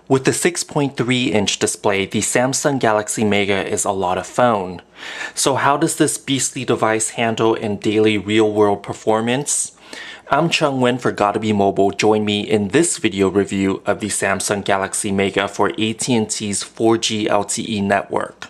With the 6.3-inch display, the Samsung Galaxy Mega is a lot of phone. So how does this beastly device handle in daily real-world performance? I'm Chung Nguyen for Gotta Be Mobile. Join me in this video review of the Samsung Galaxy Mega for AT&T's 4G LTE network.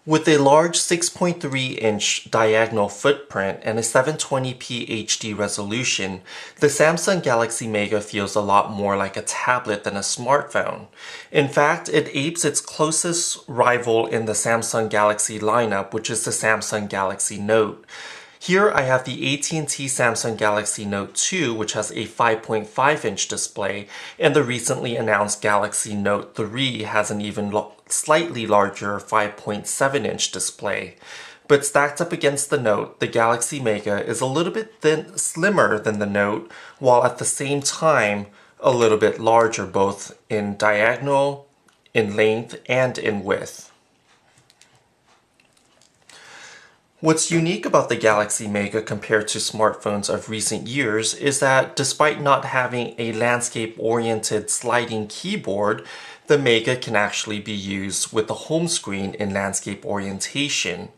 With a large 6.3-inch diagonal footprint and a 720p HD resolution, the Samsung Galaxy Mega feels a lot more like a tablet than a smartphone. In fact, it apes its closest rival in the Samsung Galaxy lineup, which is the Samsung Galaxy Note. Here I have the AT&T Samsung Galaxy Note 2, which has a 5.5-inch display, and the recently announced Galaxy Note 3 has an even slightly larger 5.7-inch display. But stacked up against the Note, the Galaxy Mega is a little bit slimmer than the Note, while at the same time a little bit larger both in diagonal, in length, and in width. What's unique about the Galaxy Mega compared to smartphones of recent years is that despite not having a landscape-oriented sliding keyboard, the Mega can actually be used with the home screen in landscape orientation.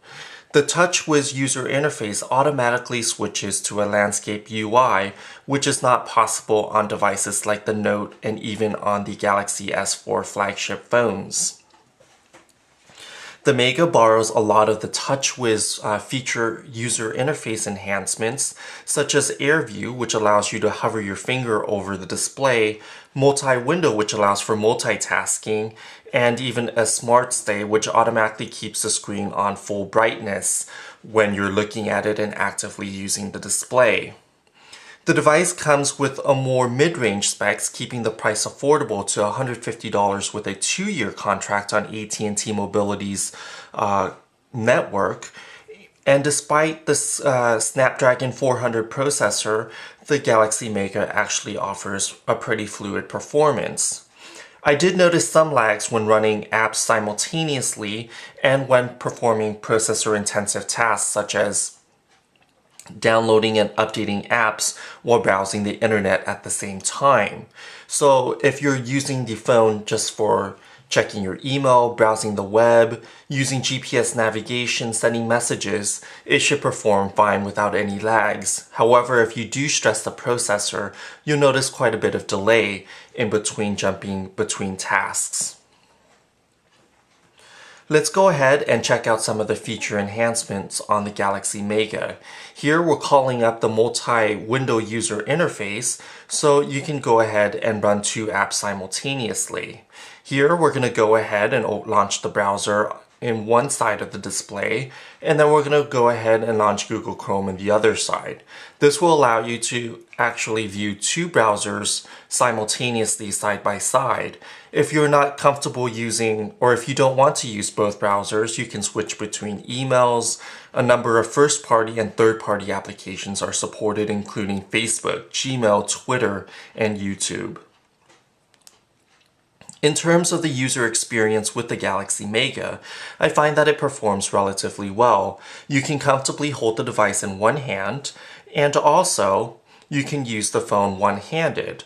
The TouchWiz user interface automatically switches to a landscape UI, which is not possible on devices like the Note and even on the Galaxy S4 flagship phones. The Mega borrows a lot of the TouchWiz feature user interface enhancements, such as Air View, which allows you to hover your finger over the display, Multi-Window, which allows for multitasking, and even a Smart Stay, which automatically keeps the screen on full brightness when you're looking at it and actively using the display. The device comes with a more mid-range specs, keeping the price affordable to $150 with a 2-year contract on AT&T Mobility's network. And despite the Snapdragon 400 processor, the Galaxy Mega actually offers a pretty fluid performance. I did notice some lags when running apps simultaneously and when performing processor-intensive tasks such as downloading and updating apps while browsing the internet at the same time. So if you're using the phone just for checking your email, browsing the web, using GPS navigation, sending messages, it should perform fine without any lags. However, if you do stress the processor, you'll notice quite a bit of delay in between jumping between tasks. Let's go ahead and check out some of the feature enhancements on the Galaxy Mega. Here we're calling up the multi-window user interface so you can go ahead and run 2 apps simultaneously. Here we're going to go ahead and launch the browser in one side of the display, and then we're going to go ahead and launch Google Chrome in the other side. This will allow you to actually view 2 browsers simultaneously side by side. If you're not comfortable using, or if you don't want to use both browsers, you can switch between emails. A number of first-party and third-party applications are supported, including Facebook, Gmail, Twitter, and YouTube. In terms of the user experience with the Galaxy Mega, I find that it performs relatively well. You can comfortably hold the device in one hand, and also you can use the phone one-handed.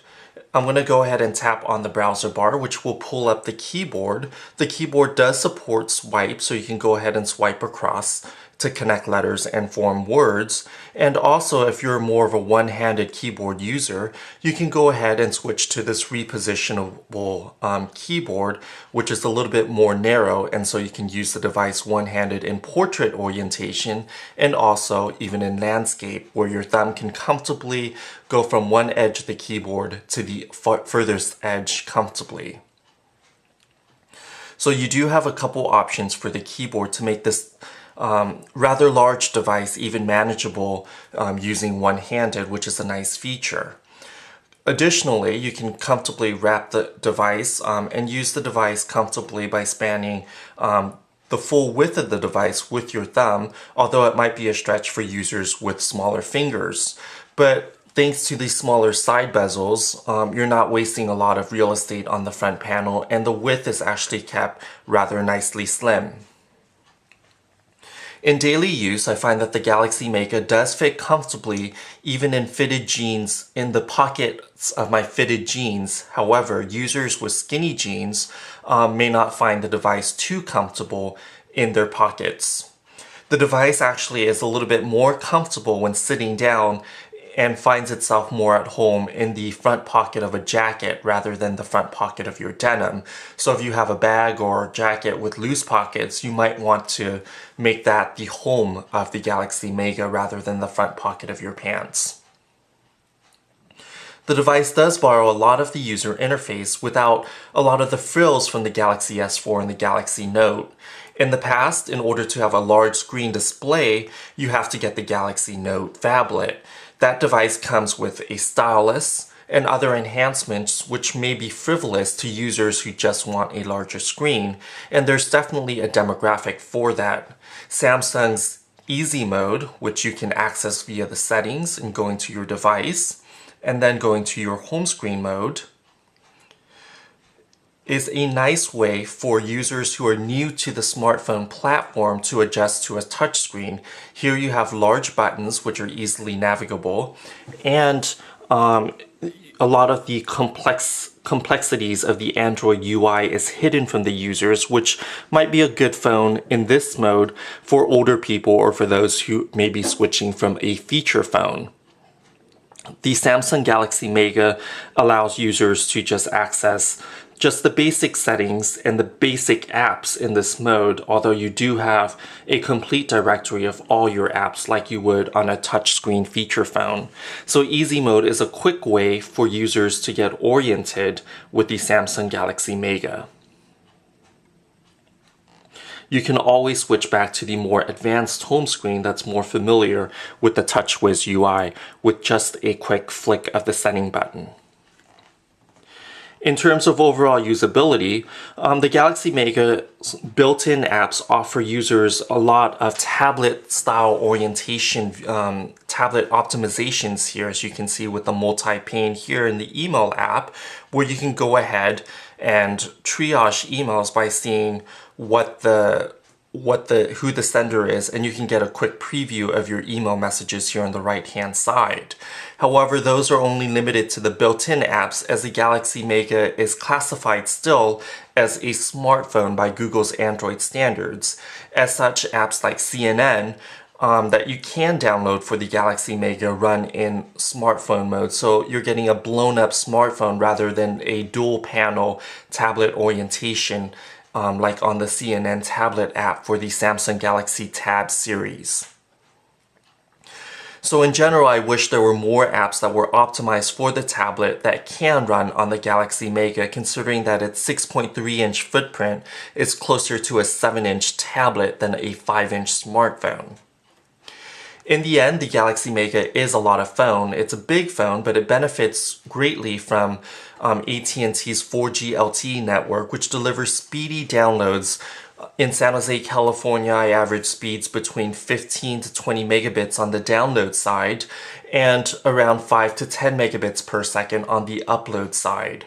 I'm going to go ahead and tap on the browser bar, which will pull up the keyboard. The keyboard does support swipe, so you can go ahead and swipe across to connect letters and form words. And also, if you're more of a one-handed keyboard user, you can go ahead and switch to this repositionable keyboard, which is a little bit more narrow, and so you can use the device one-handed in portrait orientation and also even in landscape, where your thumb can comfortably go from one edge of the keyboard to the furthest edge comfortably. So you do have a couple options for the keyboard to make this rather large device even manageable using one-handed, which is a nice feature. Additionally, you can comfortably wrap the device and use the device comfortably by spanning the full width of the device with your thumb, although it might be a stretch for users with smaller fingers. But thanks to these smaller side bezels, you're not wasting a lot of real estate on the front panel, and the width is actually kept rather nicely slim. In daily use, I find that the Galaxy Mega does fit comfortably even in fitted jeans in the pockets of my fitted jeans. However, users with skinny jeans may not find the device too comfortable in their pockets. The device actually is a little bit more comfortable when sitting down and finds itself more at home in the front pocket of a jacket rather than the front pocket of your denim. So if you have a bag or jacket with loose pockets, you might want to make that the home of the Galaxy Mega rather than the front pocket of your pants. The device does borrow a lot of the user interface without a lot of the frills from the Galaxy S4 and the Galaxy Note. In the past, in order to have a large screen display, you have to get the Galaxy Note phablet. That device comes with a stylus and other enhancements which may be frivolous to users who just want a larger screen, and there's definitely a demographic for that. Samsung's Easy Mode, which you can access via the settings and going to your device, and then going to your home screen mode, is a nice way for users who are new to the smartphone platform to adjust to a touchscreen. Here you have large buttons which are easily navigable, and a lot of the complexities of the Android UI is hidden from the users, which might be a good phone in this mode for older people or for those who may be switching from a feature phone. The Samsung Galaxy Mega allows users to just access just the basic settings and the basic apps in this mode, although you do have a complete directory of all your apps like you would on a touchscreen feature phone. So Easy Mode is a quick way for users to get oriented with the Samsung Galaxy Mega. You can always switch back to the more advanced home screen that's more familiar with the TouchWiz UI with just a quick flick of the setting button. In terms of overall usability, the Galaxy Mega's built-in apps offer users a lot of tablet-style orientation, tablet optimizations here, as you can see with the multi-pane here in the email app, where you can go ahead and triage emails by seeing who the sender is, and you can get a quick preview of your email messages here on the right-hand side. However, those are only limited to the built-in apps, as the Galaxy Mega is classified still as a smartphone by Google's Android standards. As such, apps like CNN that you can download for the Galaxy Mega run in smartphone mode, so you're getting a blown-up smartphone rather than a dual-panel tablet orientation like on the CNN tablet app for the Samsung Galaxy Tab series. So in general, I wish there were more apps that were optimized for the tablet that can run on the Galaxy Mega, considering that its 6.3-inch footprint is closer to a 7-inch tablet than a 5-inch smartphone. In the end, the Galaxy Mega is a lot of phone. It's a big phone, but it benefits greatly from AT&T's 4G LTE network, which delivers speedy downloads. In San Jose, California, I average speeds between 15 to 20 megabits on the download side and around 5 to 10 megabits per second on the upload side.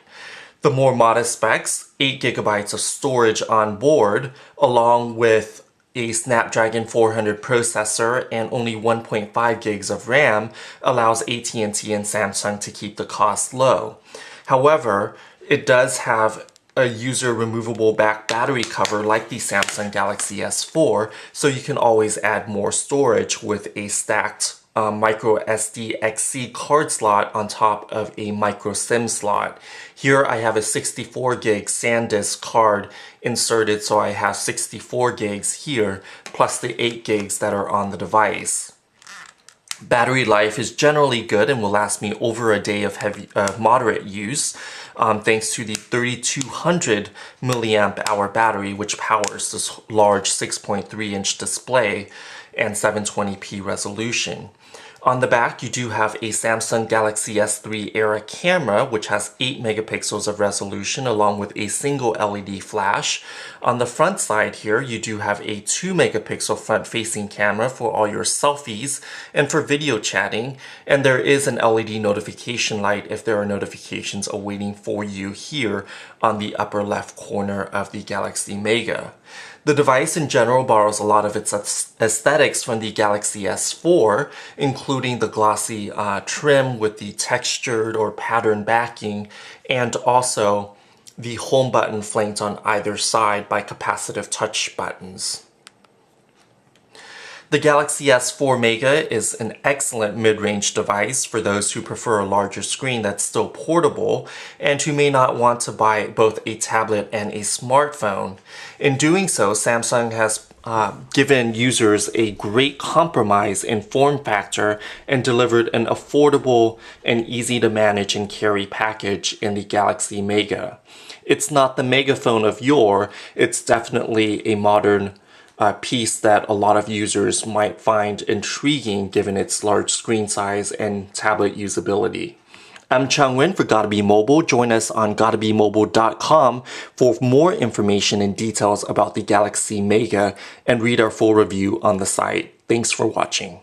The more modest specs, 8 gigabytes of storage on board, along with a Snapdragon 400 processor and only 1.5 gigs of RAM, allows AT&T and Samsung to keep the cost low. However, it does have a user removable back battery cover like the Samsung Galaxy S4, so you can always add more storage with a stacked micro SD XC card slot on top of a micro SIM slot. Here I have a 64 gig SanDisk card inserted, so I have 64 gigs here plus the 8 gigs that are on the device. Battery life is generally good and will last me over a day of moderate use, thanks to the 3200 milliamp hour battery, which powers this large 6.3-inch display and 720p resolution. On the back, you do have a Samsung Galaxy S3 era camera, which has 8 megapixels of resolution along with a single LED flash. On the front side here, you do have a 2 megapixel front-facing camera for all your selfies and for video chatting, and there is an LED notification light if there are notifications awaiting for you here on the upper left corner of the Galaxy Mega. The device in general borrows a lot of its aesthetics from the Galaxy S4, including the glossy trim with the textured or patterned backing, and also the home button flanked on either side by capacitive touch buttons. The Galaxy S4 Mega is an excellent mid-range device for those who prefer a larger screen that's still portable and who may not want to buy both a tablet and a smartphone. In doing so, Samsung has given users a great compromise in form factor and delivered an affordable and easy to manage and carry package in the Galaxy Mega. It's not the megaphone of yore, it's definitely a modern piece that a lot of users might find intriguing given its large screen size and tablet usability. I'm Chung Win for Gotta Be Mobile. Join us on gottabemobile.com for more information and details about the Galaxy Mega and read our full review on the site. Thanks for watching.